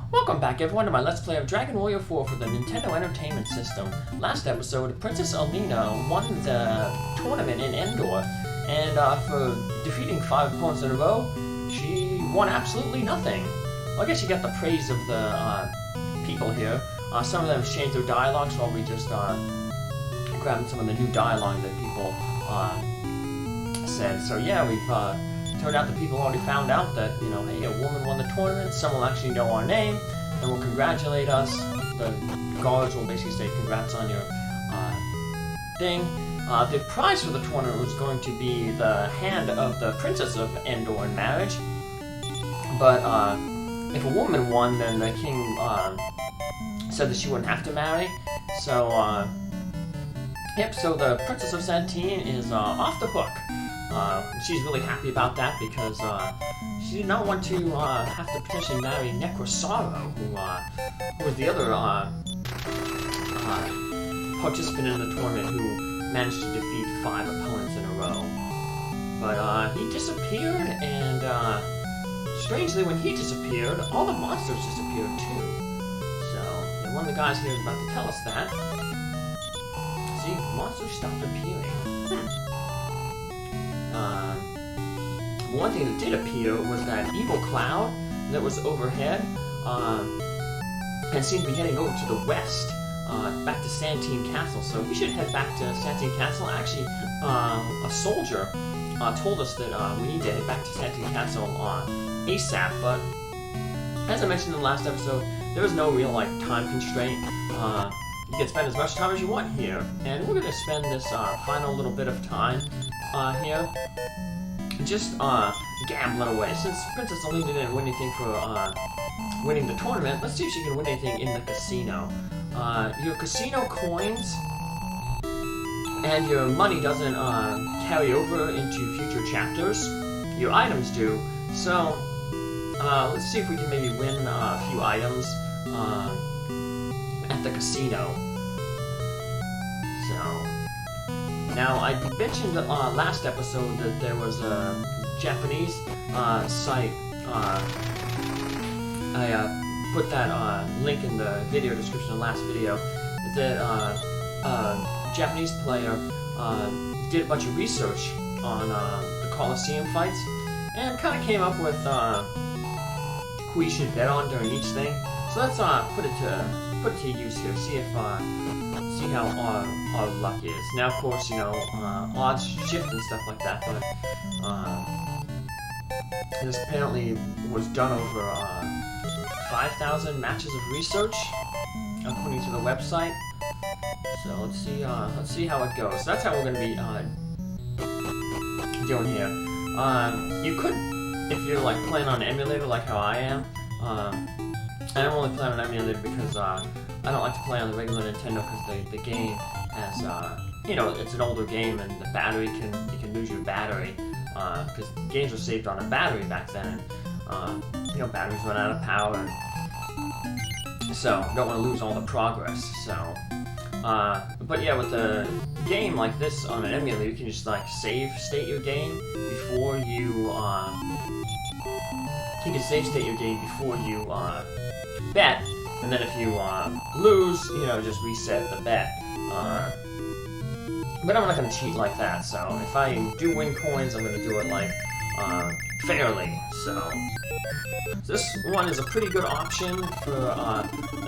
Welcome back everyone to my Let's Play of Dragon Warrior 4 for the Nintendo Entertainment System. Last episode, Princess Alena won the tournament in Endor, and for defeating 5 opponents in a row, she won absolutely nothing. Well, I guess she got the praise of the people here. Some of them changed their dialogue, so I'll be just grabbing some of the new dialogue that people said. So yeah, we've turned out the people already found out that, you know, hey, a woman won the tournament, some will actually know our name, and will congratulate us. The guards will basically say congrats on your thing. The prize for the tournament was going to be the hand of the Princess of Endor in marriage, but if a woman won, then the king said that she wouldn't have to marry, so yep, so the Princess of Santeem is off the hook. She's really happy about that because she did not want to have to potentially marry Necrosaro, who was the other participant in the tournament who managed to defeat 5 opponents in a row. But he disappeared, and strangely, when he disappeared, all the monsters disappeared too. So and one of the guys here is about to tell us that. See, monsters stopped appearing. One thing that did appear was that evil cloud that was overhead, and seemed to be heading over to the west, back to Santeem Castle. So we should head back to Santeem Castle. Actually, a soldier told us that we need to head back to Santeem Castle ASAP, but as I mentioned in the last episode, there was no real time constraint. You can spend as much time as you want here, and we're going to spend this final little bit of time here just gambling away. Since Princess Alena didn't win anything for winning the tournament, let's see if she can win anything in the casino. Your casino coins and your money doesn't carry over into future chapters. Your items do, so let's see if we can maybe win a few items at the casino. So now, I mentioned last episode that there was a Japanese site. I put that link in the video description of the last video. That a Japanese player did a bunch of research on the Colosseum fights and kind of came up with who you should bet on during each thing. So let's put it to use here. See how our luck is. Now, of course, you know, odds shift and stuff like that, but this apparently was done over 5,000 matches of research, according to the website. So let's see how it goes. So that's how we're going to be doing here. You could, if you're playing on an emulator like how I am. I don't only play on an emulator because I don't like to play on the regular Nintendo because the game has, you know, it's an older game and the battery you can lose your battery because games were saved on a battery back then, and you know, batteries run out of power, and so don't want to lose all the progress. So, but yeah, with a game like this on an emulator, you can just state your game before you can state your game before you bet. And then if you lose, you know, just reset the bet. But I'm not going to cheat like that, so if I do win coins, I'm going to do it, fairly. So this one is a pretty good option for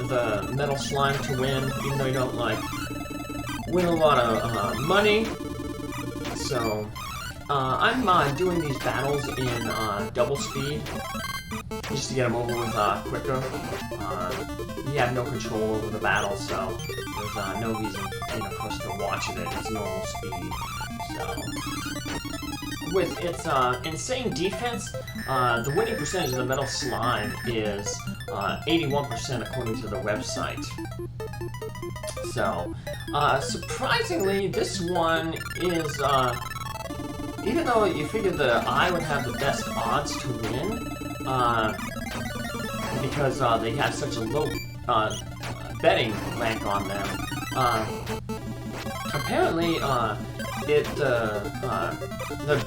the metal slime to win, even though you don't, win a lot of money. So I'm doing these battles in double speed, just to get them over with quicker. You have no control over the battle, so there's no reason for us to watch it at its normal speed. So, with its insane defense, the winning percentage of the metal slime is 81% according to the website. So, surprisingly, this one is, even though you figure that I would have the best odds to win, because they have such a low betting rank on them. Apparently, the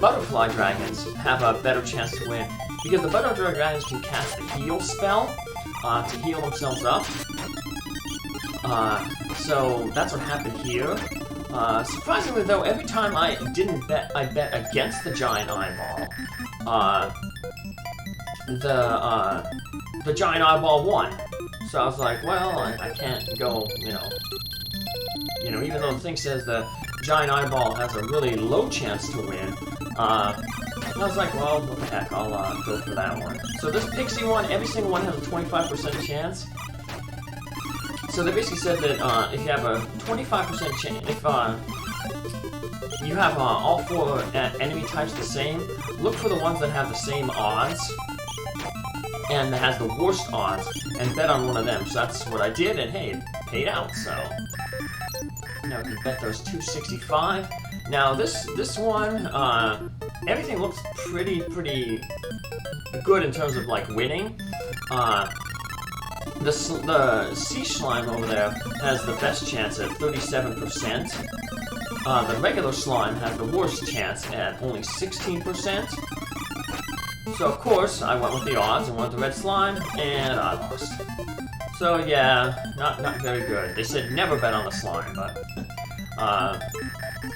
butterfly dragons have a better chance to win because the butterfly dragons can cast the heal spell, to heal themselves up. So that's what happened here. Surprisingly though, every time I didn't bet, I bet against the giant eyeball. The giant eyeball won. So I was like, well, I can't go, you know, even though the thing says the giant eyeball has a really low chance to win, I was like, well, what the heck, I'll go for that one. So this pixie one, every single one has a 25% chance. So they basically said that if you have a 25% chance, if you have all 4 enemy types the same, look for the ones that have the same odds, and that has the worst odds, and bet on one of them. So that's what I did, and hey, it paid out, so. Now we can bet those 265. Now this one, everything looks pretty good in terms of like winning. The sea slime over there has the best chance at 37%. The regular slime has the worst chance at only 16%. So of course, I went with the odds and went with the red slime, and I lost. So yeah, not very good. They said never bet on the slime, but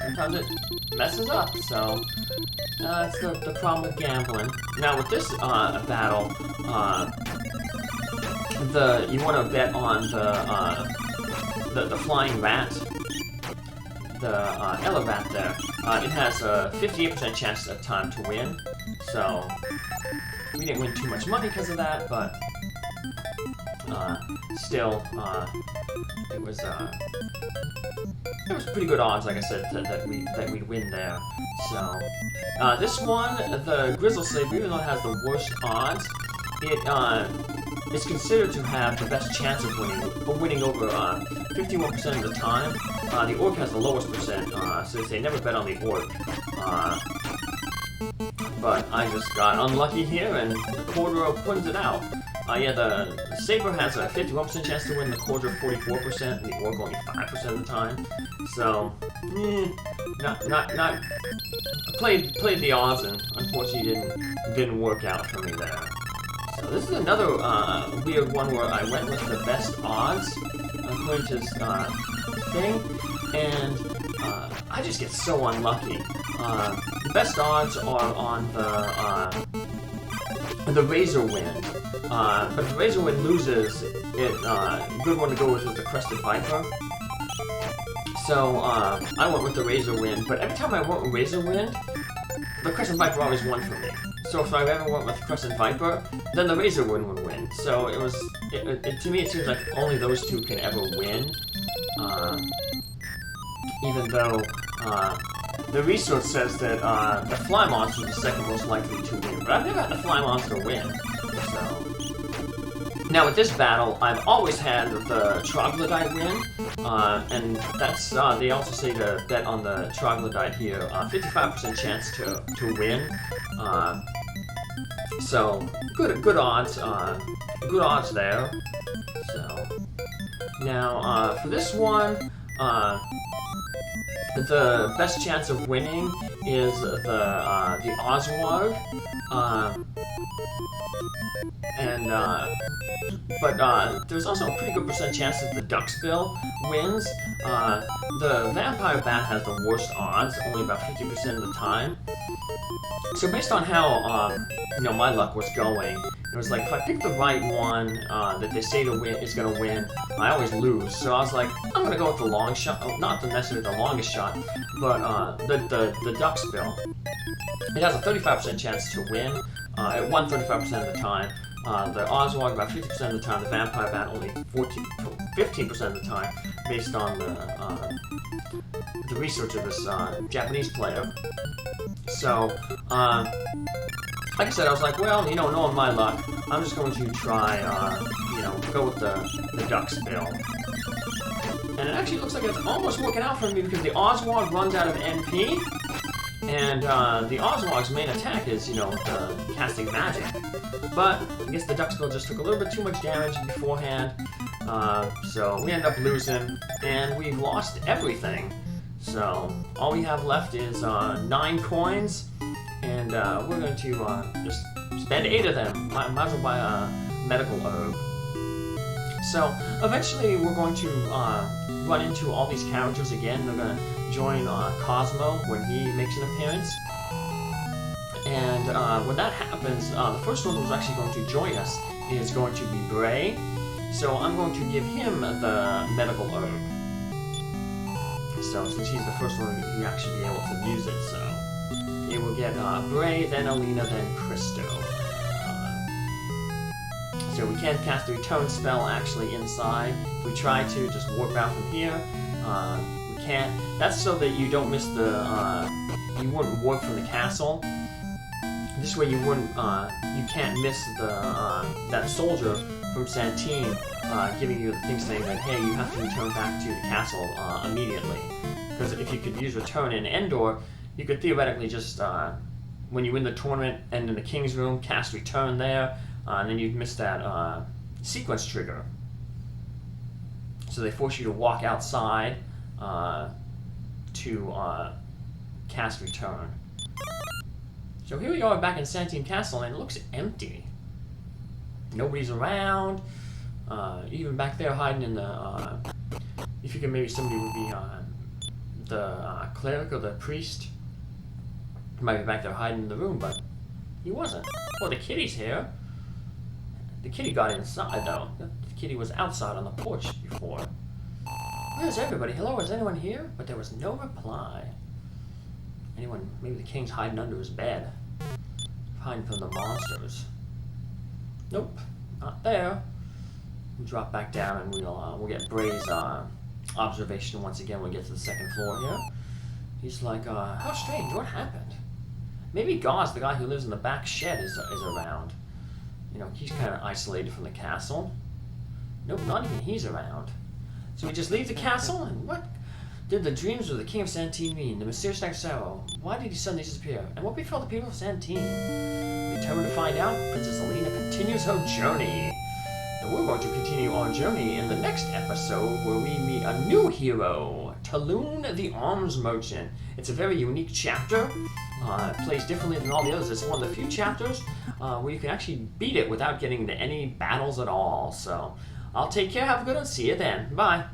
sometimes it messes up, so that's the problem with gambling. Now with this battle, you want to bet on the flying rat, the Ella rat there. It has a 58% chance of time to win, so we didn't win too much money because of that, but still, it was pretty good odds, like I said, that we'd win there. So this one, the Grizzle Saber, even though it has the worst odds, it's considered to have the best chance of winning over 51% of the time. The orc has the lowest percent, so they say never bet on the orc. But I just got unlucky here, and the Corduroy puts it out. Yeah, the Saber has a 51% chance to win, the Corduroy 44%, and the orc only 5% of the time. So, not played the odds, and unfortunately didn't work out for me there. So this is another weird one where I went with the best odds according to this thing, and I just get so unlucky. The best odds are on the Razor Wind, but if the Razor Wind loses, good one to go with is the Crested Viper. So I went with the Razor Wind, but every time I went with Razor Wind, the Crescent Viper always won for me. So if I ever went with Crescent Viper, then the Razor Wind would win. So it was, to me it seems like only those two can ever win. Even though the research says that the Fly Monster is the second most likely to win. But I've never had the Fly Monster win. So now with this battle, I've always had the Troglodyte win. And that's, they also say to bet on the Troglodyte here, 55% chance to win. So good odds there. So now for this one, the best chance of winning is the Oswald, but there's also a pretty good percent chance that the Ducksbill wins. The Vampire Bat has the worst odds, only about 50% of the time. So based on how my luck was going, it was like if I pick the right one that they say to win is going to win, I always lose. So I was like, I'm going to go with the long shot, not necessarily the longest shot, but the Ducksbill. It has a 35% chance to win. It won 35% of the time. The Oswald about 50% of the time. The Vampire Bat only 15% of the time, based on the research of this Japanese player. So, like I said, I was like, well, knowing my luck, I'm just going to try, go with the Ducksbill. And it actually looks like it's almost working out for me because the Oswald runs out of NP, and the Oswald's main attack is, casting magic. But I guess the Ducksbill just took a little bit too much damage beforehand, so we end up losing, and we've lost everything. So all we have left is 9 coins, and we're going to just spend 8 of them. Might as well buy a medical herb. So eventually we're going to run into all these characters again. They're going to join Cosmo when he makes an appearance. And when that happens, the first one who's actually going to join us is going to be Brey. So I'm going to give him the medical herb. So since he's the first one, he actually be able to use it. So it will get Brey, then Alena, then Cristo. So we can't cast the return spell actually inside. If we try to just warp out from here, we can't. That's so that you don't miss the, you wouldn't warp from the castle. This way you wouldn't, you can't miss the, that soldier from Santeem giving you the thing saying that, hey, you have to return back to the castle immediately. Because if you could use return in Endor, you could theoretically just, when you win the tournament and in the king's room, cast return there, and then you'd miss that sequence trigger. So they force you to walk outside to cast return. So here we are back in Santeem Castle, and it looks empty. Nobody's around. Even back there hiding in the... if you could, maybe somebody would be the cleric or the priest. He might be back there hiding in the room, but he wasn't. Well, the kitty's here. The kitty got inside, though. The kitty was outside on the porch before. Where's everybody? Hello, is anyone here? But there was no reply. Anyone? Maybe the king's hiding under his bed. Hiding from the monsters. Nope, not there. We'll drop back down and we'll get Brey's observation once again when we get to the second floor here. He's like, how strange, what happened? Maybe Gauze, the guy who lives in the back shed, is around. You know, he's kind of isolated from the castle. Nope, not even he's around. So we just leave the castle, and what did the dreams of the King of Santeem mean? The mysterious next sorrow. Why did he suddenly disappear? And what befell the people of Santeem? Determined to find out, Princess Alena continues her journey. And we're going to continue our journey in the next episode where we meet a new hero, Talon the Arms Merchant. It's a very unique chapter. It plays differently than all the others. It's one of the few chapters where you can actually beat it without getting into any battles at all. So I'll take care. Have a good one. See you then. Bye.